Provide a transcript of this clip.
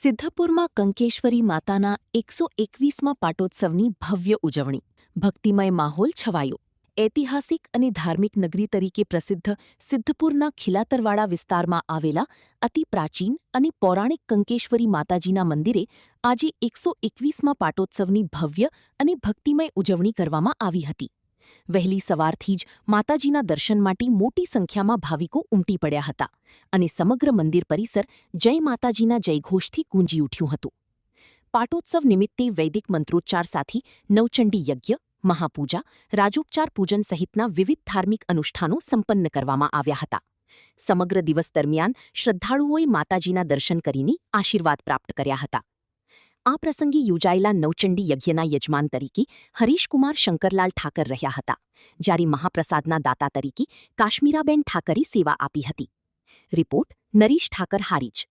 સિદ્ધપુરમાં કંકેશ્વરી માતાના 121મા પાટોત્સવની ભવ્ય ઉજવણી. ભક્તિમય માહોલ છવાયો. ઐતિહાસિક અને ધાર્મિક નગરી તરીકે પ્રસિદ્ધ સિદ્ધપુરના ખીલાતરવાડા વિસ્તારમાં આવેલા અતિ પ્રાચીન અને પૌરાણિક કંકેશ્વરી માતાજીના મંદિરે આજે 121મા પાટોત્સવની ભવ્ય અને ભક્તિમય ઉજવણી કરવામાં આવી હતી. વહેલી સવારથી જ માતાજીના દર્શન માટે મોટી સંખ્યામાં ભાવિકો ઉમટી પડ્યા હતા અને સમગ્ર મંદિર પરિસર જય માતાજીના જયઘોષથી ગૂંજી ઉઠ્યું હતું. પાટોત્સવ નિમિત્તે વૈદિક મંત્રોચ્ચાર સાથે નવચંડી યજ્ઞ, મહાપૂજા, રાજોપચાર પૂજન સહિતના વિવિધ ધાર્મિક અનુષ્ઠાનો સંપન્ન કરવામાં આવ્યા હતા. સમગ્ર દિવસ દરમિયાન શ્રદ્ધાળુઓએ માતાજીના દર્શન કરીને આશીર્વાદ પ્રાપ્ત કર્યા હતા. આ પ્રસંગે યોજાયેલા નવચંડી યજ્ઞના યજમાન તરીકે હરીશકુમાર શંકરલાલ ઠાકર રહ્યા હતા, જ્યારે મહાપ્રસાદના દાતા તરીકે કાશ્મીરાબેન ઠાકરે સેવા આપી હતી. રિપોર્ટ નરીશ ઠાકર, હારીજ.